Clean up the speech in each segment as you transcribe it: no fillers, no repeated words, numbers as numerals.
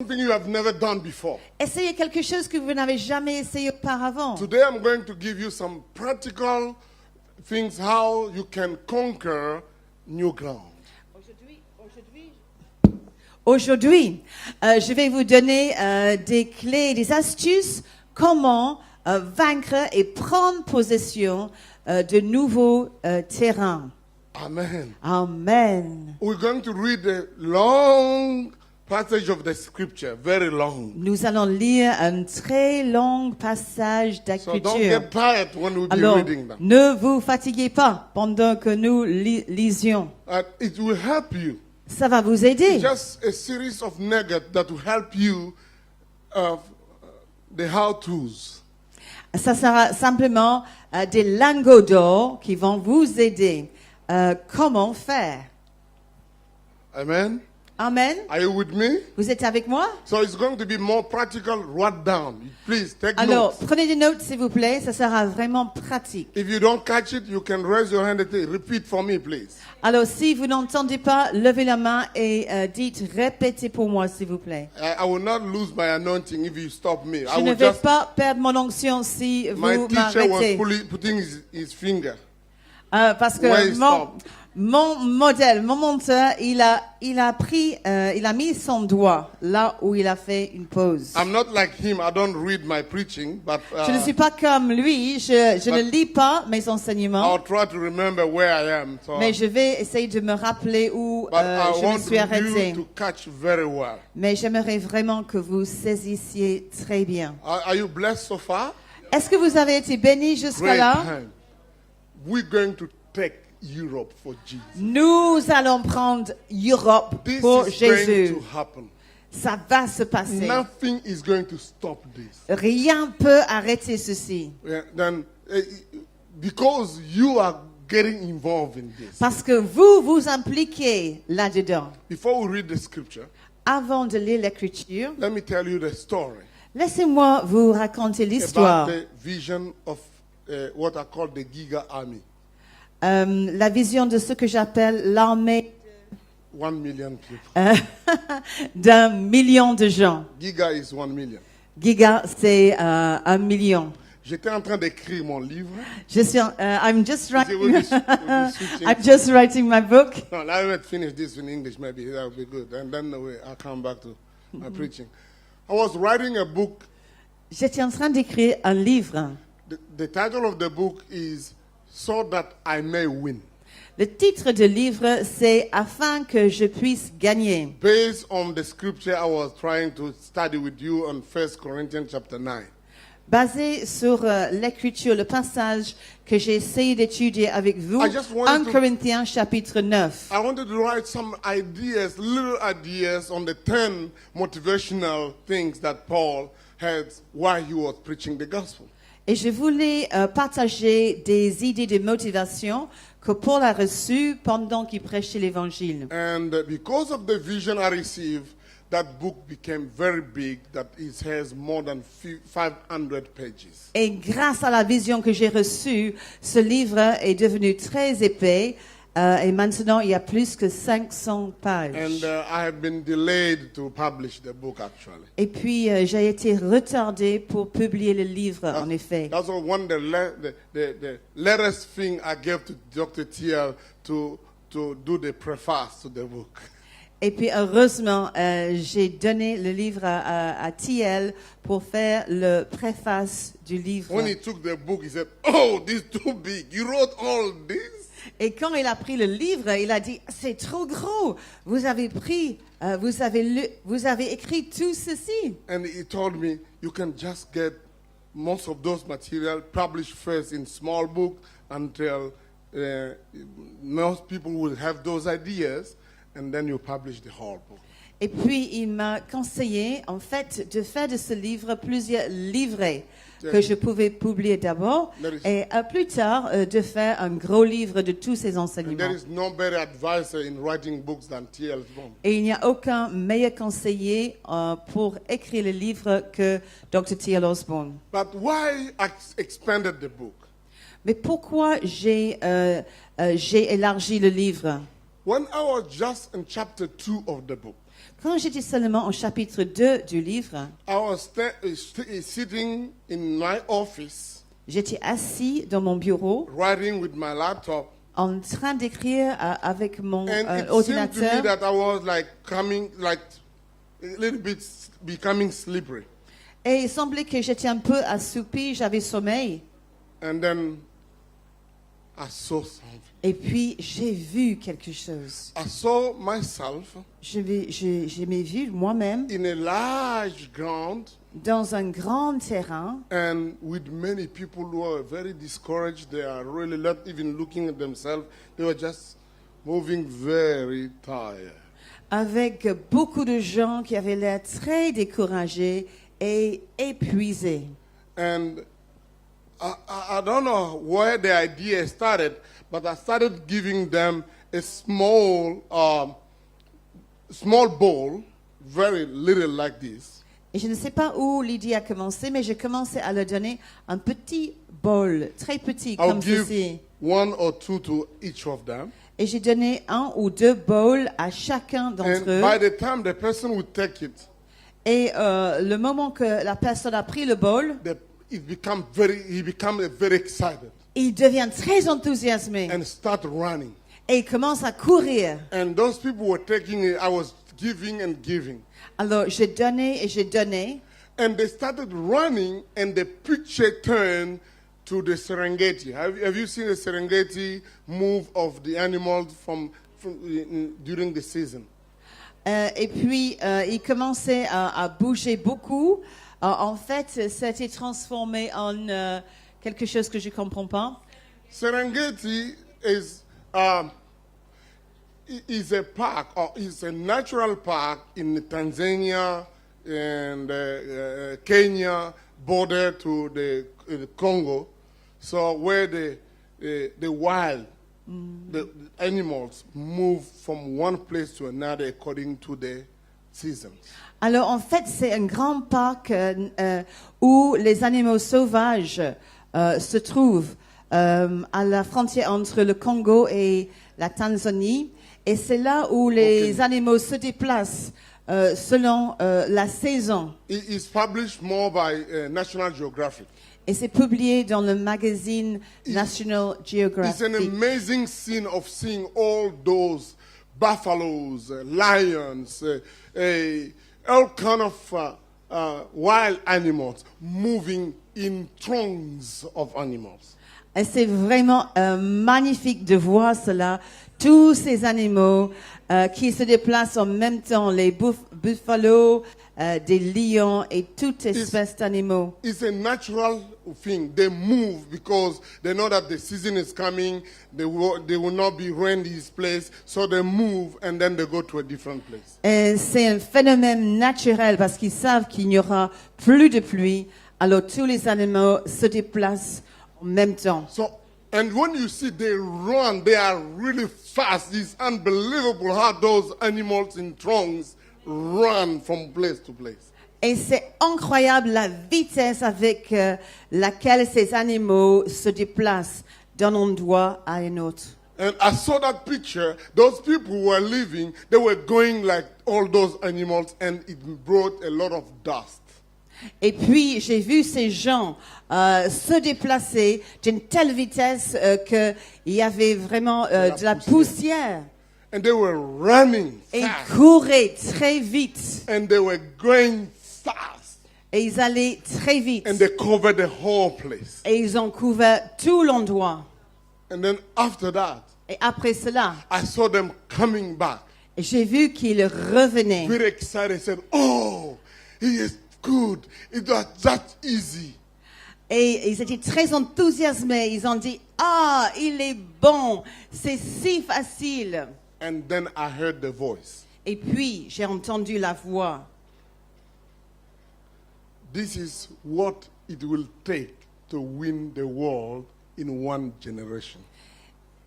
something you have never done before. Essayez quelque chose que vous n'avez jamais essayé auparavant. Today I'm going to give you some practical things how you can conquer new ground. Aujourd'hui, je vais vous donner des clés, des astuces, comment vaincre et prendre possession de nouveaux terrains. Amen. Amen. We're going to read a long passage of the scripture, very long. Nous allons lire un très long passage So don't d'écriture. get tired when we be Alors, reading them. ne vous fatiguez pas pendant que nous lisions. It will help you. Ça va vous aider. Just a series of nuggets that will help you the how-tos. Ça sera simplement des lingots d'or qui vont vous aider. Comment faire? Amen. Amen. Are you with me? Vous êtes avec moi? So it's going to be more practical. Write down. Please take Alors, notes. prenez des notes, s'il vous plaît. Ça sera vraiment pratique. If you don't catch it, you can raise your hand and say, repeat for me, please. Alors, si vous n'entendez pas, levez la main et dites, répétez pour moi, s'il vous plaît. I will not lose my anointing if you stop me. Je ne vais pas perdre mon onction si My vous teacher was m'arrêtez. putting his finger. Parce Where que he stopped. mon modèle, mon monteur, il a mis son doigt là où il a fait une pause. I'm not like him. I don't read my preaching, but Je ne suis pas comme lui, je ne lis pas mes enseignements, I'll try to remember where I am. So, mais je vais essayer de me rappeler où but I je me want suis arrêté. you to catch very well. Mais j'aimerais vraiment que vous saisissiez très bien. Are you blessed so far? Est-ce que vous avez été bénis jusqu'à Great là? time. We're going to take Europe for Jesus. Nous allons prendre Europe This pour is going Jésus. to happen. Ça va se passer. Nothing is going to stop this. Rien peut arrêter ceci. Yeah, then, because you are getting involved in this. Parce que vous vous impliquez là-dedans. Before we read the scripture, Avant de lire l'écriture, let me tell you the story laissez-moi vous raconter l'histoire. about the vision of what I call the Giga Army. La vision de ce que j'appelle l'armée 1 million people. d'un million de gens. Giga is 1 million. Giga, c'est 1 million. J'étais en train d'écrire mon livre. I'm just Is it writing. we'll be switching? I'm just writing my book. No, let me finish this in English. Maybe that would be good. And then I'll come back to my preaching. I was writing a book. J'étais en train d'écrire un livre. The title of the book is So That I May Win. Le titre du livre, c'est Afin que je puisse gagner. Based on the scripture I was trying to study with you on 1 Corinthians chapter 9. Basé sur l'écriture, le passage que j'ai essayé d'étudier avec vous, I just wanted 1 to- Corinthiens chapitre 9. I wanted to write some ideas, little ideas on the 10 motivational things that Paul had while he was preaching the gospel. Et je voulais partager des idées de motivation que Paul a reçues pendant qu'il prêchait l'évangile. And because of the vision I received, that book became very big, that it has more than 500 pages. Et grâce à la vision que j'ai reçue, ce livre est devenu très épais et maintenant il y a plus que 500 pages. And I have been delayed to publish the book actually. Et puis j'ai été retardée pour publier le livre, en effet. That's one the latest thing I gave to Dr. TL to do the preface to the book. Et puis heureusement, j'ai donné le livre à TL pour faire le préface du livre. When he took the book, he said, "Oh, this is too big. You wrote all this?" Et quand il a pris le livre, il a dit, c'est trop gros. Vous avez écrit tout ceci. And he told me, you can just get most of those material published first in small book until most people will have those ideas, and then you publish the whole book. Et puis, il m'a conseillé, en fait, de faire de ce livre plusieurs livrets que je pouvais publier d'abord et plus tard de faire un gros livre de tous ces And enseignements. there is no better advisor in writing books than T.L. Osborne. Et il n'y a aucun meilleur conseiller pour écrire le livre que Dr. T.L. Osborne. But why I expanded the book? Mais pourquoi j'ai élargi le livre? When I was just in chapter 2 of the book, Quand j'étais seulement au chapitre 2 du livre, I was sitting in my office, j'étais assis dans mon bureau writing with my laptop, en train d'écrire avec mon and it seemed to me ordinateur. that I was like a little bit becoming slippery. Et il semblait que j'étais un peu assoupi, j'avais sommeil. And then I saw something. Et puis, j'ai vu quelque chose. I saw myself Je m'ai vu moi-même in a large ground dans un grand terrain and with many people who are very discouraged. They are really not even looking at themselves. They were just moving very tired. avec beaucoup de gens qui avaient l'air très découragés et épuisés. And I don't know where the idea started, but I started giving them a small bowl, very little like this. Et je ne sais pas où l'idée a commencé, mais j'ai commencé à leur donner un petit bol, très petit, I'll comme give ceci. one or two to each of them. Et j'ai donné 1 ou 2 bowls à chacun And d'entre by eux. the time the person would take it, Et le moment que la personne a pris le bol, he became very excited il devient très enthousiasmé. and start running. Et il commence à courir. And those people were taking it. I was giving and giving. Alors, j'ai donné et j'ai donné. And they started running, and the picture turned to the Serengeti. Have you seen the Serengeti move of the animals during the season? Et puis, il commençait à bouger beaucoup. En fait, ça a été transformé en quelque chose que je ne comprends pas. Serengeti is a park, or is a natural park in Tanzania and Kenya, border to the Congo. So where the wild, the animals move from one place to another according to the seasons. Alors, en fait, c'est un grand parc où les animaux sauvages se trouvent à la frontière entre le Congo et la Tanzanie. Et c'est là où les animaux se déplacent selon la saison. It is published more by National Geographic. Et c'est publié dans le magazine National It's Geographic. an amazing scene of seeing all those buffaloes, lions, all kind of wild animals moving in throngs of animals. Et c'est vraiment magnifique de voir cela. Tous ces animaux qui se déplacent en même temps, les buffalo, des lions et toute espèce d'animaux. It's a natural thing. They move because they know that the season is coming. They will not be rain in this place, so they move and then they go to a different place. Et c'est un phénomène naturel parce qu'ils savent qu'il n'y aura plus de pluie. Alors tous les animaux se déplacent en même temps. So, and when you see they run, they are really fast. It's unbelievable how those animals in throngs run from place to place. Et c'est incroyable la vitesse avec laquelle ces animaux se déplacent d'un endroit à un autre. And I saw that picture. Those people who were living, they were going like all those animals, and it brought a lot of dust. Et puis, j'ai vu ces gens se déplacer d'une telle vitesse qu'il y avait vraiment de la poussière. And they were running Et ils fast. couraient très vite. And they were going fast. Et ils allaient très vite. And they covered the whole place. Et ils ont couvert tout l'endroit. And then after that, Et après cela, I saw them coming back. j'ai vu qu'ils revenaient. Very excited. Said, "Oh, he is good. It was that easy." Et ils étaient très enthousiasmés. Ils ont dit, ah, il est bon. C'est si facile. And then I heard the voice. Et puis, j'ai entendu la voix. This is what it will take to win the world in one generation.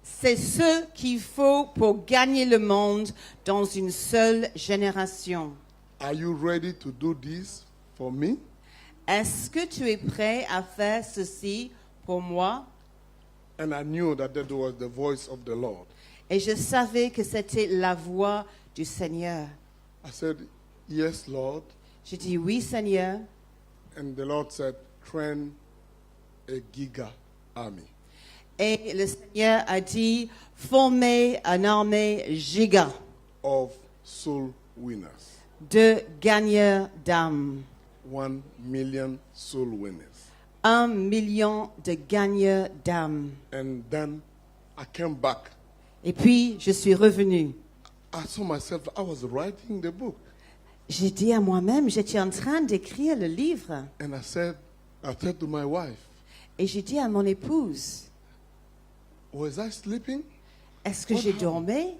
C'est ce qu'il faut pour gagner le monde dans une seule génération. Are you ready to do this for me? Est-ce que tu es prêt à faire ceci pour moi? And I knew that was the voice of the Lord. Et je savais que c'était la voix du Seigneur. I said, yes, Lord. J'ai dit oui, Seigneur. And the Lord said, train a giga army. Et le Seigneur a dit, former une armée giga Of soul winners. de gagneurs d'âmes. 1 million soul winners. 1 million de gagneurs d'âmes. And then I came back. Et puis, je suis revenue. I saw myself, I was writing the book. J'ai dit à moi-même, j'étais en train d'écrire le livre. And I said to my wife, Et j'ai dit à mon épouse, was I sleeping? est-ce que What j'ai happened? dormi?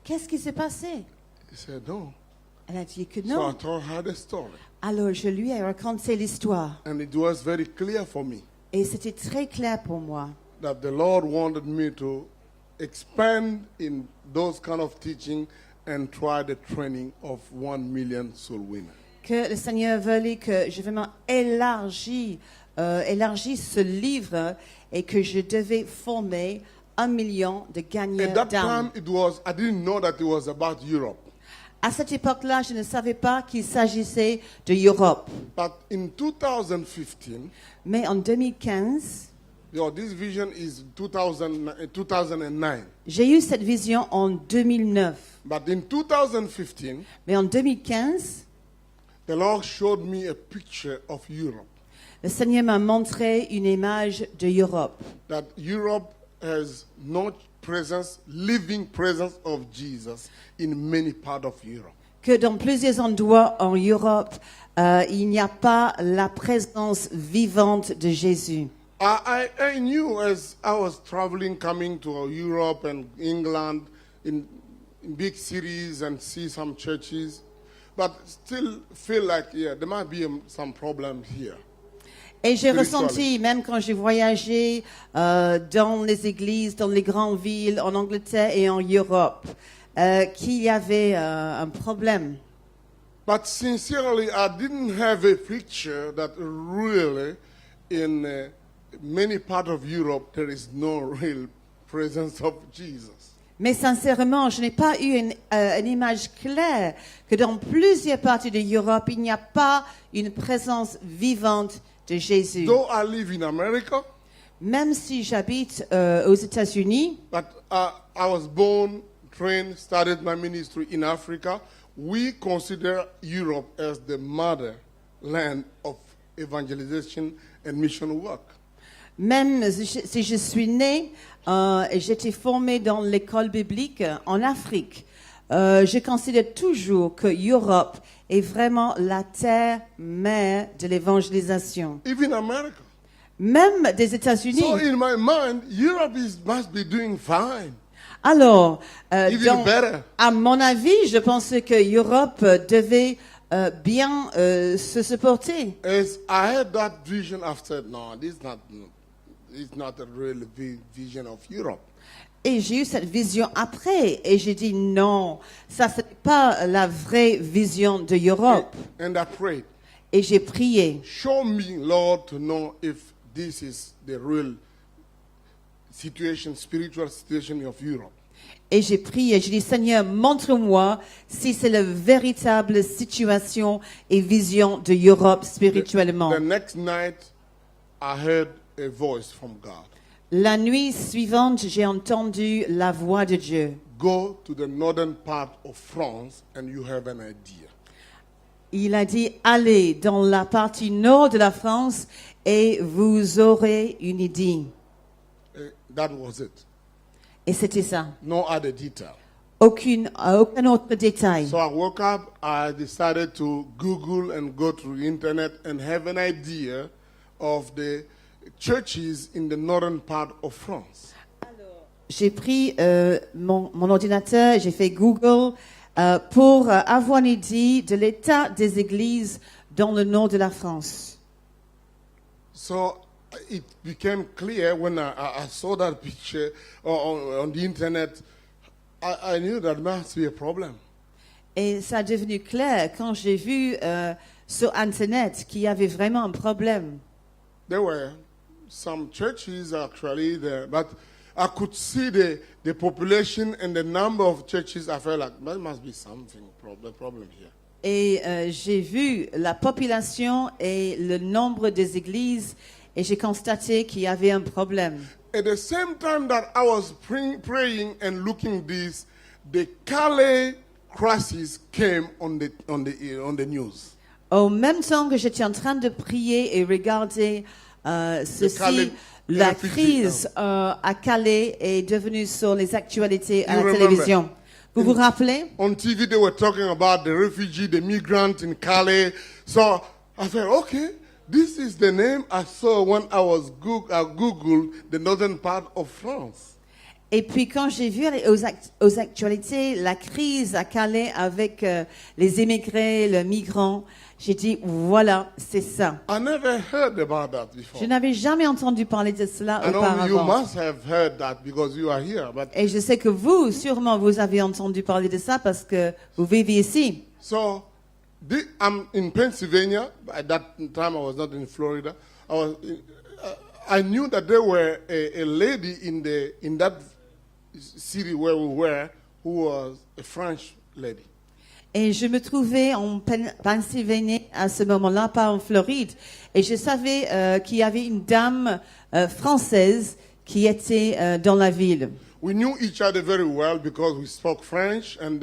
Qu'est-ce qui s'est passé? He said, no. Elle a dit que So I non. told her the story. Alors, je lui ai raconté l'histoire. And it was very clear for me Et c'était très clair pour moi that the Lord wanted me to expand in those kind of teaching and try the training of 1 million soul winners. que le Seigneur voulait que je vraiment élargisse ce livre et que je devais former 1 million de At gagneurs that d'âmes. time, I didn't know that it was about Europe. À cette époque-là, je ne savais pas qu'il s'agissait de l'Europe. But in 2015, Mais en 2015, this vision is 2009. j'ai eu cette vision en 2009. But in 2015, Mais en 2015, the Lord showed me a picture of Europe. le Seigneur m'a montré une image de l'Europe. That Europe has no presence, living presence of Jesus in many parts of Europe. Que dans plusieurs endroits en Europe, il n'y a pas la présence vivante de Jésus. I knew as I was traveling, coming to Europe and England, in big cities and see some churches, but still feel like, there might be some problems here. Et j'ai Spiritually. ressenti, même quand j'ai voyagé dans les églises, dans les grandes villes, en Angleterre et en Europe, qu'il y avait un problème. But sincerely, I didn't have a picture that really in many parts of Europe there is no real presence of Jesus. Mais sincèrement, je n'ai pas eu une image claire que dans plusieurs parties de l'Europe, il n'y a pas une présence vivante de Jésus. Though I live in America, Même si j'habite aux États-Unis, but I was born, trained, started my ministry in Africa, we consider Europe as the motherland of evangelization and mission work. même si je suis née et j'étais formée dans l'école biblique en Afrique, je considère toujours que l'Europe est vraiment la terre-mère de l'évangélisation. Even America. Même des États-Unis. So in my mind, Europe must be doing fine. Alors, Even better. à mon avis, je pense que l'Europe devait bien se supporter. As I had that vision, I said, no, it's not a real vision of Europe. Et j'ai eu cette vision après, et j'ai dit non, ça c'est pas la vraie vision de l'Europe. And I prayed, Et j'ai prié. show me, Lord, to know if this is the real situation, spiritual situation of Europe. Et j'ai prié, j'ai dit Seigneur, montre-moi si c'est la véritable situation et vision de l'Europe spirituellement. The next night, I heard a voice from God. La nuit suivante, j'ai entendu la voix de Dieu. Go to the northern part of France and you have an idea. Il a dit, allez dans la partie nord de la France et vous aurez une idée. That was it. Et c'était ça. No other detail. Aucun autre détail. So I woke up, I decided to Google and go to the internet and have an idea of the churches in the northern part of France. J'ai pris mon ordinateur, j'ai fait Google pour avoir une idée de l'état des églises dans le nord de la France. So it became clear when I saw that picture on the internet, I knew that must be a problem. Et ça a devenu clair quand j'ai vu sur Internet qu'il y avait vraiment un problème. There were some churches actually there, but I could see the population and the number of churches. I felt like there must be something, problem here. Et j'ai vu la population et le nombre des églises et j'ai constaté qu'il y avait un problème. At the same time that I was praying and looking this, the Calais crisis came on the news. Au même temps que j'étais en train de prier et regarder ceci, Calais la refugee crise à Calais est devenue sur les actualités à You la remember? télévision. Vous vous rappelez? On TV, they were talking about the refugee, the migrant in Calais. So I said, okay, this is the name I saw when I was Googled the northern part of France. Et puis quand j'ai vu aux actualités la crise à Calais avec les émigrés, les migrants, j'ai dit voilà, c'est ça. I never heard about that before. Je n'avais jamais entendu parler de cela I know you auparavant. must have heard that because you are here. But Et je sais que vous, sûrement, vous avez entendu parler de ça parce que vous vivez ici. so I'm in Pennsylvania. At that time, I was not in Florida. I knew that there were a lady in that city where we were who was a French lady. Et je me trouvais en Pennsylvanie à ce moment-là, pas en Floride. Et je savais qu'il y avait une dame française qui était dans la ville. We knew each other very well because we spoke French, and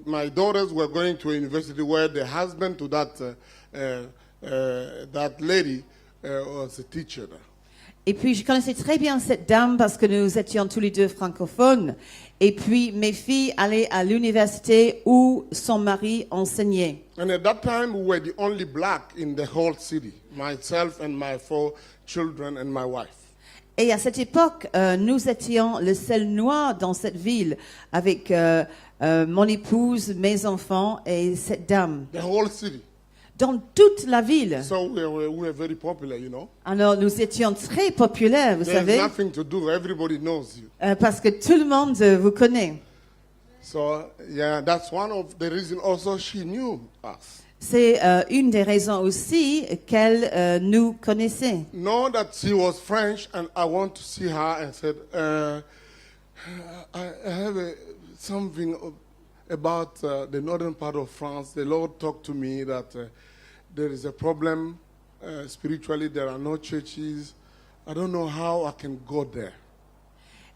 my daughters were going to a university where the husband to that lady was a teacher there. Et puis, je connaissais très bien cette dame parce que nous étions tous les deux francophones. Et puis, mes filles allaient à l'université où son mari enseignait. And at that time, we were the only black in the whole city, myself and my 4 children and my wife. Et à cette époque, nous étions le seul noir dans cette ville avec mon épouse, mes enfants et cette dame. The whole city. Dans toute la ville. So we were very popular, you know. Alors, nous étions très populaires, vous There's savez, nothing to do. Everybody knows you. parce que tout le monde vous connaît. So, yeah, that's one of the reasons also she knew us. C'est une des raisons aussi qu'elle nous connaissait. Know that she was French, and I want to see her and said, I have something about the northern part of France. The Lord talked to me that there is a problem spiritually. There are no churches. I don't know how I can go there.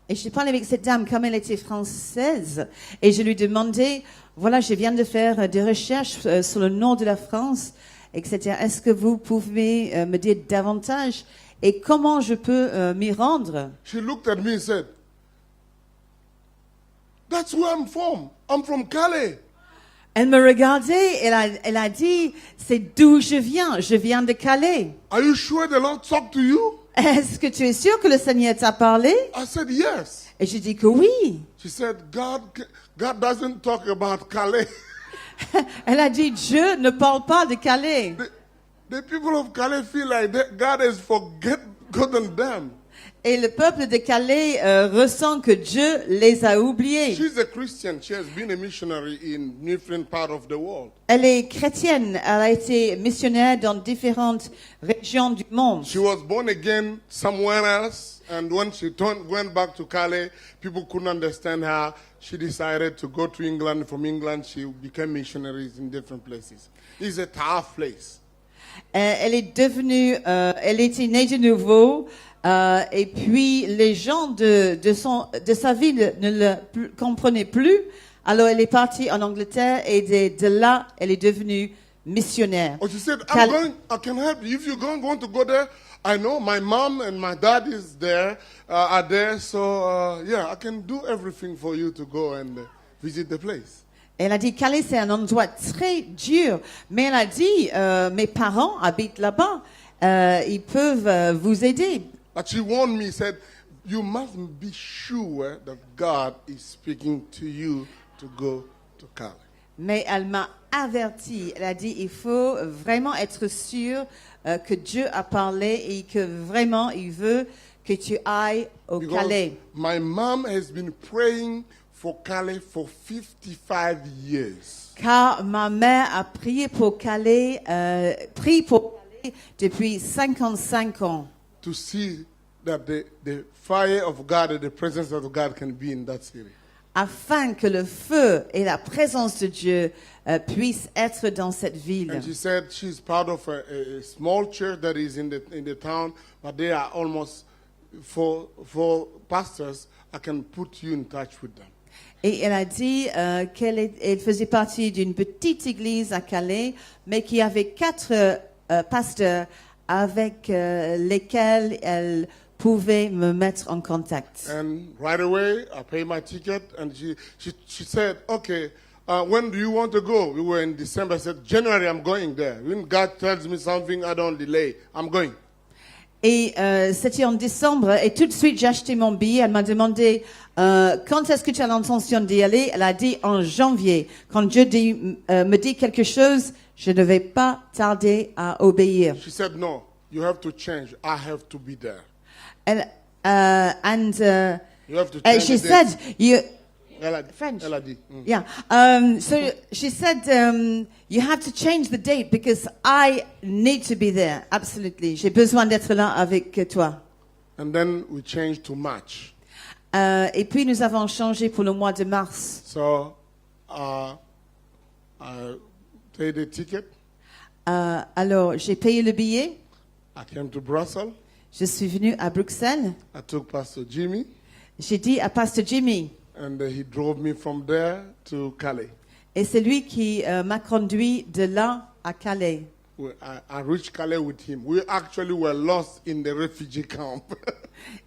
Et j'ai parlé avec cette dame comme elle était française et je lui demandais, voilà, je viens de faire des recherches sur le nord de la France, etc. Est-ce que vous pouvez me dire davantage et comment je peux m'y rendre? She looked at me and said, that's where I'm from. I'm from Calais. Elle me regardait, elle a dit, c'est d'où je viens de Calais. Are you sure the Lord talked to you? Est-ce que tu es sûr que le Seigneur t'a parlé? I said, yes. Et je dis que oui. She said, God doesn't talk about Calais. Elle a dit, Dieu ne parle pas de Calais. The people of Calais feel like God has forgotten them. Et le peuple de Calais ressent que Dieu les a oubliés. She's a Christian. She has been a missionary in different parts of the world. Elle est chrétienne. Elle a été missionnaire dans différentes régions du monde. She was born again somewhere else, and when she went back to Calais, people couldn't understand her. She decided to go to England. From England, she became missionaries in different places. It's a tough place. Elle est devenue, elle était née de nouveau. Et puis les gens de sa ville ne le comprenaient plus. Alors elle est partie en Angleterre et de là elle est devenue missionnaire. Oh, she said, I can help you. If you want to go there, I know my mom and my dad are there. So yeah, I can do everything for you to go and visit the place. Elle a dit Calais c'est un endroit très dur, mais elle a dit mes parents habitent là-bas, ils peuvent vous aider. But she warned me, said, you must be sure that God is speaking to you to go to Calais. Mais elle m'a averti. Elle a dit, il faut vraiment être sûr que Dieu a parlé et que vraiment il veut que tu ailles au Because Calais. my mom has been praying for Calais for 55 years. Car ma mère a prié pour Calais, depuis 55 ans. To see that the fire of God and the presence of God can be in that city. afin que le feu et la présence de Dieu puissent être dans cette ville. And she said she's part of a small church that is in the town, but they are almost four pastors. I can put you in touch with them. Et elle a dit elle faisait partie d'une petite église à Calais, mais qui avait 4 pasteurs avec lesquels elle pouvait me mettre en contact. And right away, I paid my ticket, and she said, okay, when do you want to go? We were in December. I said, January, I'm going there. When God tells me something, I don't delay. I'm going. Et c'était en décembre, et tout de suite j'ai acheté mon billet. Elle m'a demandé quand est-ce que tu as l'intention d'y aller. Elle a dit en janvier. Quand Dieu me dit quelque chose, je ne vais pas tarder à obéir. She said, no, you have to change. I have to be there. You You have to change she the said, date. French. Elle a dit. Yeah. So she said, you have to change the date because I need to be there. Absolutely. J'ai besoin d'être là avec toi. And then we changed to March. Et puis nous avons changé pour le mois de mars. So I paid the ticket. Alors, j'ai payé le billet. I came to Brussels. Je suis venue à Bruxelles. I took Pastor Jimmy, J'ai dit à Pasteur Jimmy. and he drove me from there to Calais. Et c'est lui qui m'a conduit de là à Calais. I reached Calais with him. We actually were lost in the refugee camp.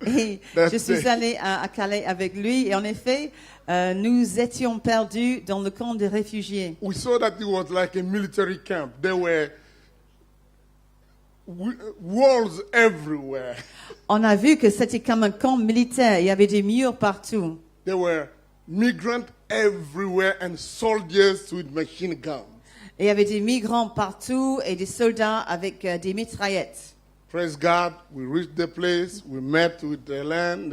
Et That's je suis it. allée à Calais avec lui. Et en effet, nous étions perdus dans le camp des réfugiés. We saw that it was like a military camp. There were walls everywhere. On a vu que c'était comme un camp militaire. Il y avait des murs partout. There were migrants everywhere and soldiers with machine guns. Et il y avait des migrants partout et des soldats avec des mitraillettes. Praise God, we reached the place. We met with Hélène,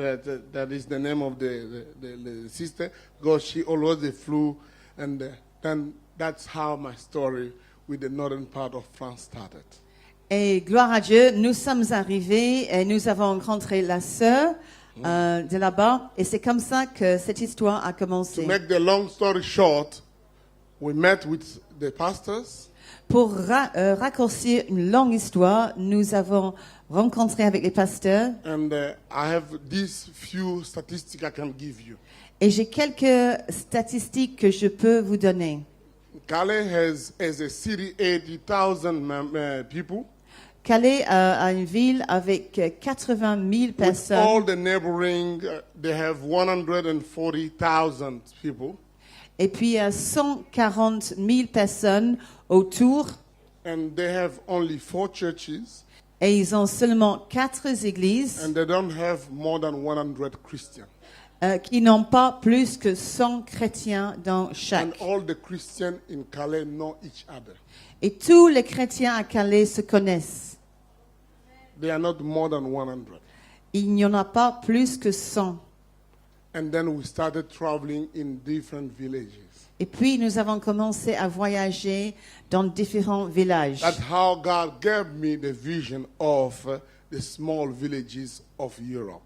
that is the name of the sister, because she always flew. And then that's how my story with the northern part of France started. Et gloire à Dieu, nous sommes arrivés et nous avons rencontré la sœur de là-bas. Et c'est comme ça que cette histoire a To commencé. make the long story short, we met with the pastors. Pour raccourcir une longue histoire, nous avons rencontré avec les pasteurs. And I have these few statistics I can give you. Et j'ai quelques statistiques que je peux vous donner. Calais has, as a city, 80,000 people. Calais a une ville avec 80 000 With personnes. all the neighboring, they have 140,000 people. Et puis il y a 140 000 personnes autour. And they have only 4 churches. Et ils ont seulement 4 églises And they don't have more than 100 Christians. qui n'ont pas plus que 100 chrétiens dans And chaque. all the Christians in Calais know each other. Et tous les chrétiens à Calais se connaissent. They are not more than 100. Il n'y en a pas plus que 100. And then we started traveling in different villages. Et puis nous avons commencé à voyager dans différents villages. That's how God gave me the vision of the small villages of Europe.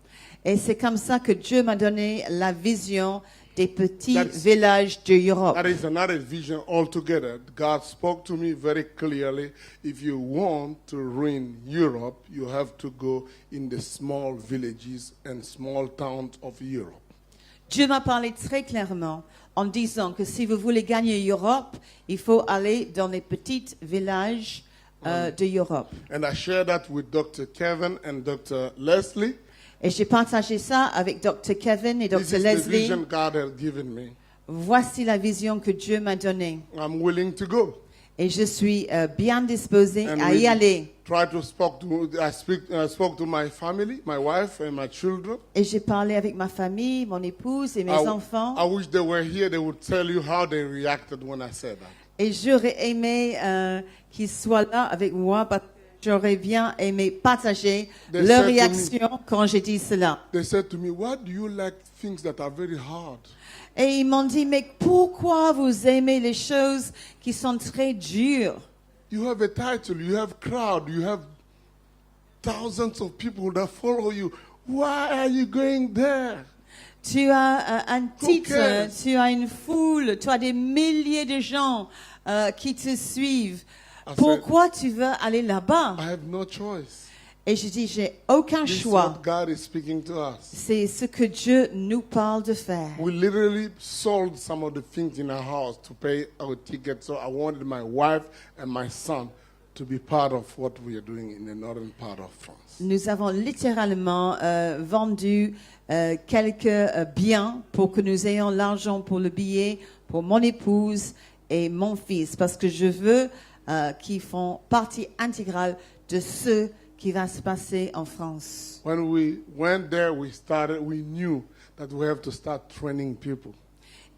Et c'est comme ça que Dieu m'a donné la vision des petits That's- villages d'Europe. That is another vision altogether. God spoke to me very clearly. If you want to ruin Europe, you have to go in the small villages and small towns of Europe. Dieu m'a parlé très clairement en disant que si vous voulez gagner l'Europe, il faut aller dans les petits villages de l'Europe. And I shared that with Dr. Kevin and Dr. Leslie. Et j'ai partagé ça avec Dr. Kevin et This Dr. is the Leslie. vision God has given me. Voici la vision que Dieu m'a donnée. I'm willing to go. Et je suis bien disposée And à we y aller. try to I spoke to my family, my wife and my children. Et j'ai parlé avec ma famille, mon épouse et mes enfants. I wish they were here. They would tell you how they reacted when I said that. Et j'aurais aimé qu'ils soient là avec moi parce que j'aurais bien aimé partager They leur said to me- réaction quand j'ai dit cela. They said to me, "Why do you like things that are very hard?" Et ils m'ont dit, mais pourquoi vous aimez les choses qui sont très dures? You have a title, you have crowd, you have thousands of people that follow you. Why are you going there? Tu as un titre, cares? tu as une foule, tu as des milliers de gens qui te suivent. I Pourquoi tu veux aller là-bas? I have no choice. Et je dis, j'ai aucun This is choix. what God is speaking to us. C'est ce que Dieu nous parle de faire. We literally sold some of the things in our house to pay our ticket. So I wanted my wife and my son to be part of what we are doing in the northern part of France. Nous avons littéralement vendu quelques biens pour que nous ayons l'argent pour le billet, pour mon épouse et mon fils, parce que je veux qu'ils font partie intégrale de ce qui va se passer en France. When we went there, we knew that we have to start training people.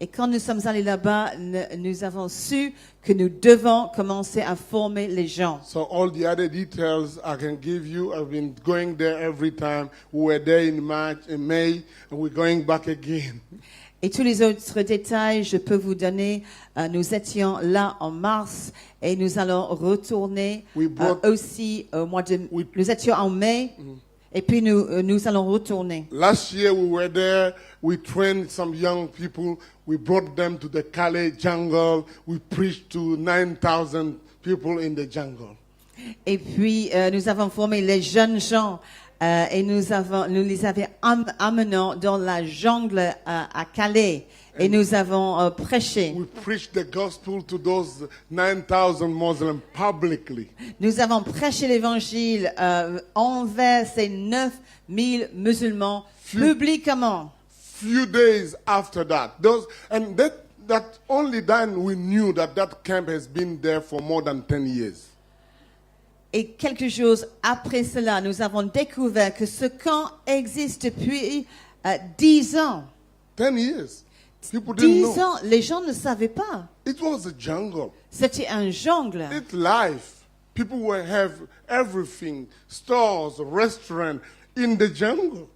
Et quand nous sommes allés là-bas, nous avons su que nous devons commencer à former les gens. So all the other details I can give you. I've been going there every time. We were there in May, and we're going back again. Et tous les autres détails, je peux vous donner. Nous étions là en mars et nous allons retourner aussi au mois de... Nous étions en mai et puis nous allons retourner. Last year we were there. We trained some young people. We brought them to the Calais jungle. We preached to 9,000 people in the jungle. Et puis nous avons formé les jeunes gens et nous les avions amenés dans la jungle à Calais et nous avons prêché. We preached the gospel to those 9,000 Muslims publicly. Nous avons prêché l'évangile envers ces 9,000 musulmans publiquement. Few days after that, that only then we knew that camp has been there for more than 10 years. Et quelques jours après cela, nous avons découvert que ce camp existe depuis 10 ans. 10 years. People didn't 10 know. ans, les gens ne savaient pas. It was a jungle. C'était un jungle. It's life. People will have everything, stores, restaurants in the jungle.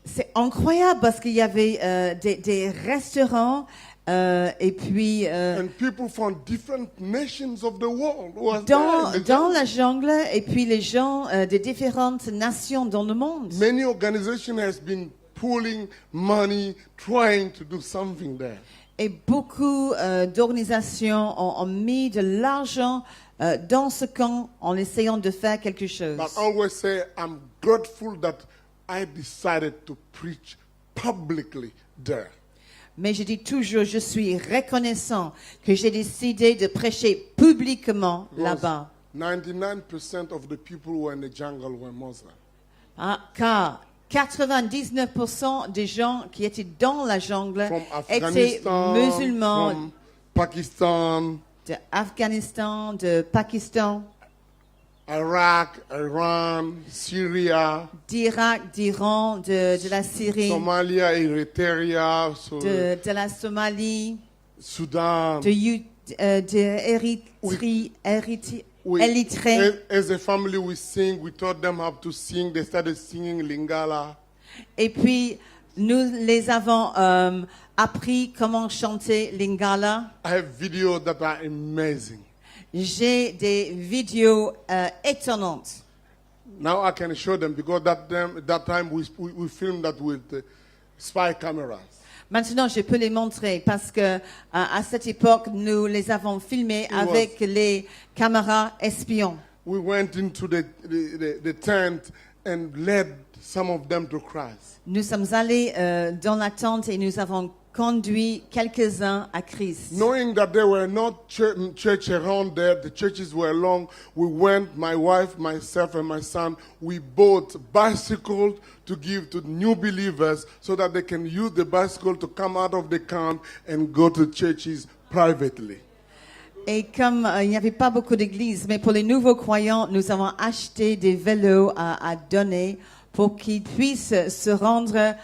C'est incroyable parce qu'il y avait des restaurants et puis And people from different nations of the world was there in the dans jungle. la jungle et puis les gens de différentes nations dans le monde. Many organizations has been pooling money, trying to do something there. Et beaucoup d'organisations ont mis de l'argent dans ce camp en essayant de faire quelque chose. But I always say I'm grateful that I decided to preach publicly there. Mais je dis toujours, je suis reconnaissant que j'ai décidé de prêcher publiquement là-bas. 99% of the people who were in the jungle were Muslim. Car 99% des gens qui étaient dans la jungle From étaient Afghanistan, musulmans from Pakistan, d'Afghanistan, de Pakistan, Iraq, Iran, Syria, d'Irak, d'Iran, de la Syrie, Somalia, Eritrea, de la Somalie, Sudan. Érythrée. As a family, we sing. We taught them how to sing. They started singing Lingala. Et puis, nous les avons appris comment chanter Lingala. I have videos that are amazing. J'ai des vidéos étonnantes. Now I can show them because that time we filmed that with spy cameras. Maintenant, je peux les montrer parce que à cette époque, nous les avons filmés avec les caméras espions. We went into the tent and led some of them to Christ. Nous sommes allés dans la tente et nous avons conduit quelques-uns à Christ. Knowing that there were no church around there, the churches were long, we went, my wife, myself, and my son, we bought bicycles to give to new believers so that they can use the bicycle to come out of the camp and go to churches privately. Et comme il n'y avait pas beaucoup d'églises, mais pour les nouveaux croyants, nous avons acheté des vélos à donner pour qu'ils puissent se rendre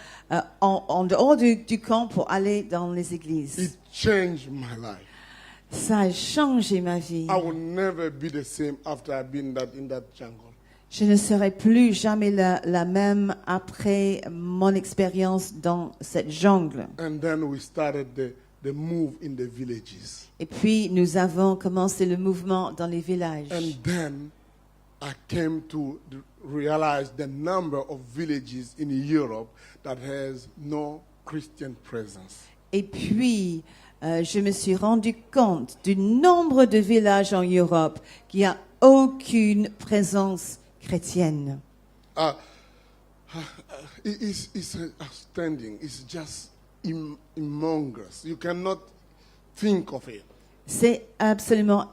en dehors du camp pour aller dans les églises. It changed my life. Ça a changé ma vie. I will never be the same after I've been in that jungle. Je ne serai plus jamais la même après mon expérience dans cette jungle. And then we started the move in the villages. Et puis nous avons commencé le mouvement dans les villages. And then I came to realize the number of villages in Europe that has no Christian presence. Et puis, je me suis rendu compte du nombre de villages en Europe qui a aucune présence chrétienne. It's outstanding. It's just humongous. You cannot think of it. C'est absolument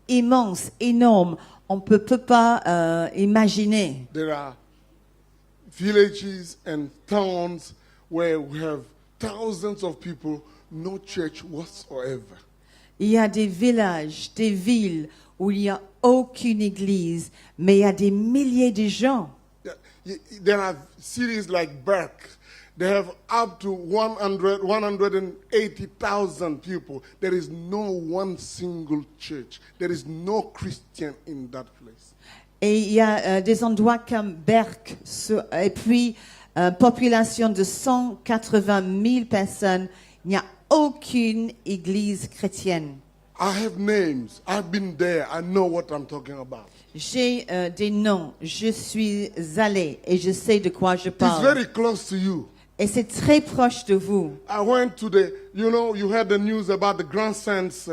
immense, énorme. On ne peut pas imaginer. There are villages and towns where we have thousands of people, no church whatsoever. Il y a des villages, des villes où il n'y a aucune église, mais il y a des milliers de gens. There are cities like Berk. They have up to 180,000 people. There is no one single church. There is no Christian in that place. Et il y a des endroits comme Berck, et puis population de 180 000 personnes. Il n'y a aucune église chrétienne. I have names. I've been there. I know what I'm talking about. J'ai des noms. Je suis allé et je sais de quoi je It's parle. very close to you. Et c'est très proche de vous. I went to you heard the news about the Grandsons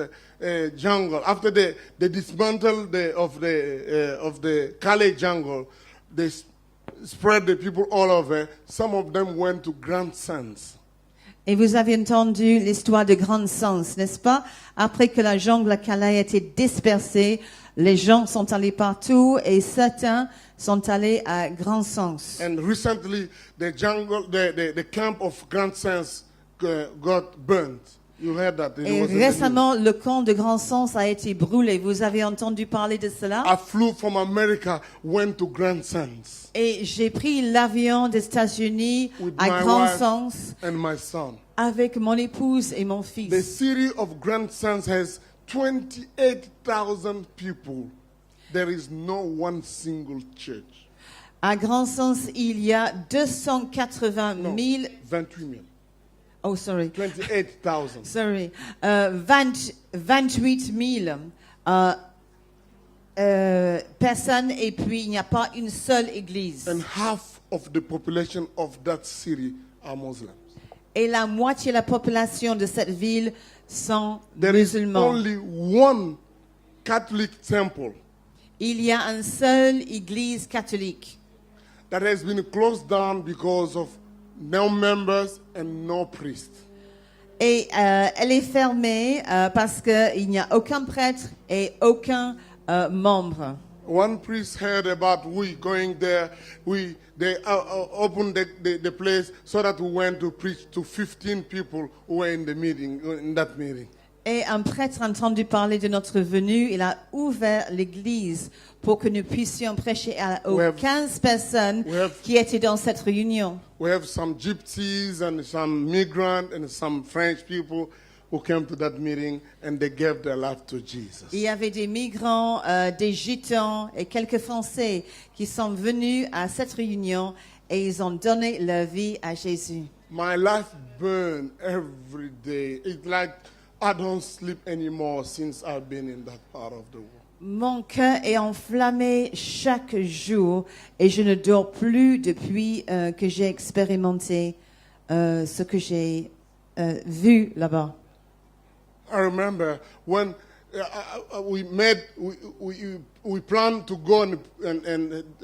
jungle. After they dismantled of the Calais jungle, they spread the people all over. Some of them went to Grandsons. Et vous avez entendu l'histoire de Grand Sens, n'est-ce pas? Après que la jungle à Calais a été dispersée, les gens sont allés partout et certains sont allés à Grand Sens. And recently, the camp of Grandsons got burnt. You heard that? It Et was in the récemment, le camp de Grand Sens a été brûlé. Vous avez entendu parler de cela? news. I flew from America, went to Grandsons Et j'ai pris l'avion des États-Unis with à my Grand wife Sens and my son. avec mon épouse et mon The fils. city of Grandsons has 28,000 people. There is no one single church. À Grand Sens, il y a 280 000. 28 000. Oh, sorry. 28,000. Sorry. 28 000 personnes et puis il n'y a pas une seule église. And half of the population of that city are Muslims. Et la moitié de la population de cette ville sont There is musulmans. only one Catholic temple Il y a une seule église catholique that has been closed down because of no members and no priest. et elle est fermée parce qu'il n'y a aucun prêtre et aucun membre. One priest heard about we going there. They opened the place so that we went to preach to 15 people who were in that meeting. Et un prêtre a entendu parler de notre venue. Il a ouvert l'église pour que nous puissions prêcher aux 15 personnes qui étaient dans cette réunion. We have some gypsies and some migrants and some French people who came to that meeting and they gave their life to Jesus. Il y avait des migrants, des gitans et quelques Français qui sont venus à cette réunion et ils ont donné leur vie à Jésus. My life burned every day. It's like I don't sleep anymore since I've been in that part of the world. Mon cœur est enflammé chaque jour et je ne dors plus depuis que j'ai expérimenté ce que j'ai vu là-bas. I remember when we planned to go and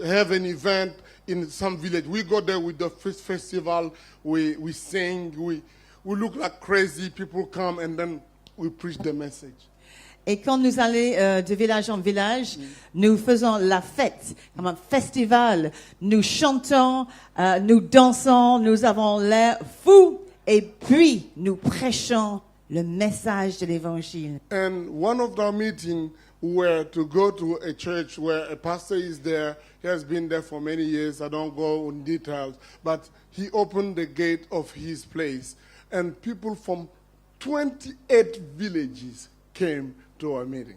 have an event in some village. We go there with the festival. We sing. We look like crazy. People come and then we preach the message. Et quand nous allons de village en village, nous faisons la fête, comme un festival. Nous chantons, nous dansons, nous avons l'air fous. Et puis, nous prêchons le message de l'Évangile. And one of our meetings were to go to a church where a pastor is there. He has been there for many years. I don't go in details. But he opened the gate of his place. And people from 28 villages came to our meeting.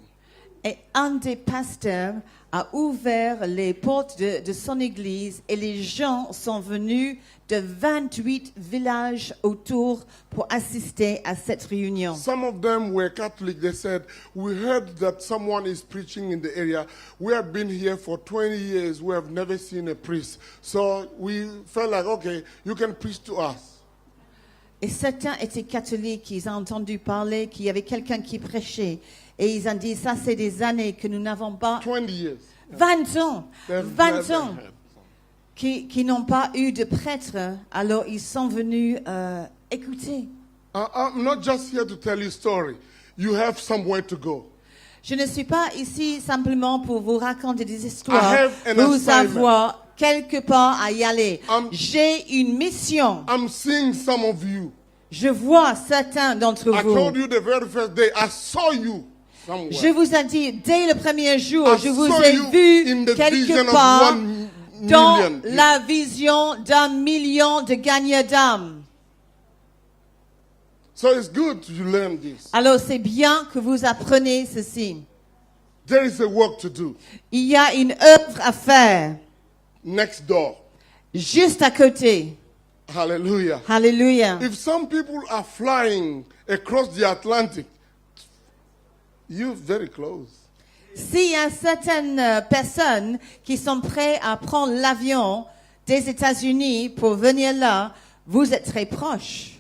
Et un des pasteurs a ouvert les portes de son église et les gens sont venus de 28 villages autour pour assister à cette réunion. Some of them were Catholic. They said, we heard that someone is preaching in the area. We have been here for 20 years. We have never seen a priest. So we felt like, okay, you can preach to us. Et certains étaient catholiques, ils ont entendu parler qu'il y avait quelqu'un qui prêchait. Et ils ont dit, ça c'est des années que nous n'avons pas, 20 years. 20 ans, They've 20 never ans, heard. qui n'ont pas eu de prêtre. Alors ils sont venus écouter. I'm not just here to tell you story. You have somewhere to go. Je ne suis pas ici simplement pour vous raconter des histoires, I have an vous assignment. avoir quelque part à y aller. J'ai une mission. I'm seeing some of you. Je vois certains d'entre I vous. told you the very first day, I saw you somewhere. Je vous ai dit, dès le premier jour, I je vous saw ai you vu in the vision quelque of part 1 dans million. la vision d'un million de gagnants d'âmes. So it's good you learn this. Alors c'est bien que vous appreniez ceci. There is a work to do. Il y a une œuvre à faire, Next door. juste à côté. Hallelujah. Alléluia. If some people are flying across the Atlantic, you're very close. S'il y a certaines personnes qui sont prêtes à prendre l'avion des États-Unis pour venir là, vous êtes très proches.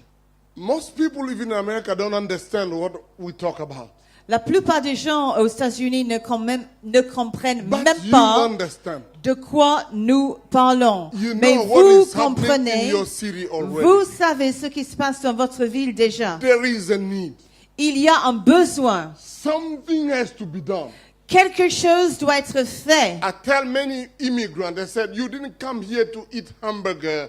Most people living in America don't understand what we talk about. La plupart des gens aux États-Unis ne comprennent But même you pas understand. de quoi nous parlons. You know Mais what vous is happening in comprenez, your city already. vous savez ce qui se passe dans votre ville déjà. There is a need. Il y a un besoin. Something has to be done. Quelque chose doit être fait. I tell many immigrants, they said, you didn't come here to eat hamburger,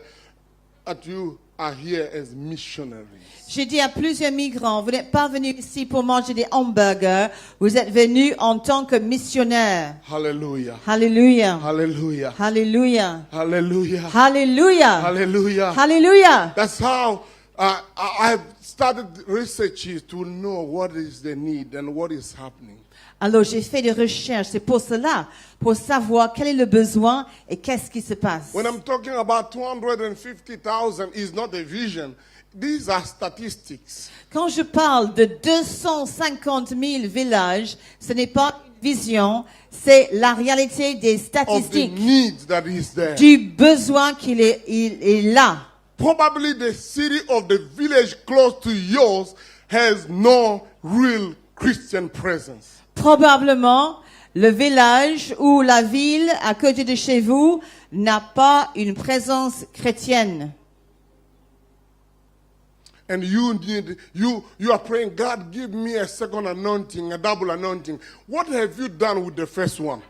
but you are here as missionaries. J'ai dit à plusieurs migrants, vous n'êtes pas venus ici pour manger des hamburgers, vous êtes venus en tant que missionnaires. Hallelujah. Alléluia. Hallelujah. Alléluia. Hallelujah. Alléluia. Hallelujah. Alléluia. That's how I've started researches to know what is the need and what is happening. Alors j'ai fait des recherches, c'est pour cela, pour savoir quel est le besoin et qu'est-ce qui se passe. When I'm talking about 250,000 is not a vision. These are statistics. Quand je parle de 250 000 villages, ce n'est pas une vision, c'est la réalité des Of the statistiques, need that is there. du besoin il est là. Probably the city of the village close to yours has no real Christian presence. Probablement, le village ou la ville à côté de chez vous n'a pas une présence chrétienne. And you are praying, God, give me a second anointing, a double anointing. What have you done with the first one?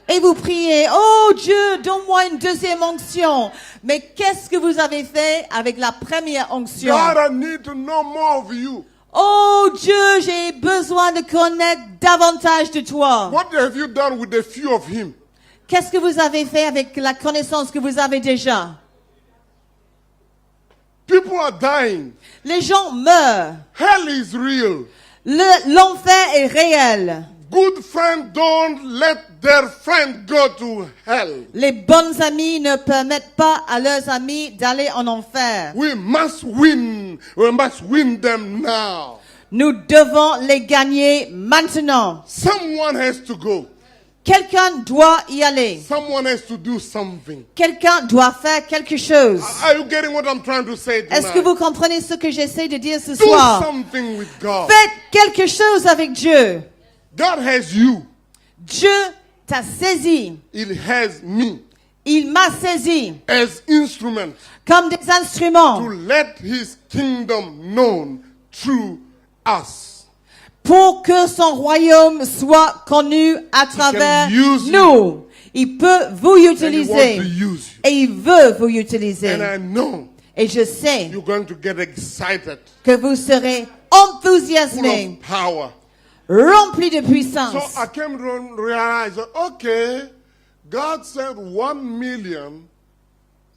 Et vous priez, oh Dieu, donne-moi une deuxième onction. Mais qu'est-ce que vous avez fait avec la première onction? God, I need to know more of you. Oh Dieu, j'ai besoin de connaître davantage de toi. What have you done with the few of him? Qu'est-ce que vous avez fait avec la connaissance que vous avez déjà? People are dying. Les gens meurent. Hell is real. L'enfer est réel. Good friends don't let their friend go to hell. Les bonnes amies ne permettent pas à leurs amis d'aller en enfer. We must win. We must win them now. Nous devons les gagner maintenant. Someone has to go. Quelqu'un doit y aller. Someone has to do something. Quelqu'un doit faire quelque chose. Are you getting what I'm trying to say tonight? Est-ce que vous comprenez ce que j'essaie de dire ce Do soir? something with God. Faites quelque chose avec Dieu. God has you. Dieu t'a saisi. It has me Il m'a saisi as instrument comme des instruments to let his kingdom known through us. pour que son royaume soit connu à travers use you. nous. Il peut vous And he wants utiliser to use you. et il veut vous utiliser. And I know Et je sais you're going to get excited, que vous serez full enthousiasmés, of power. remplis de So puissance. I came to realize that, okay, God sent 1 million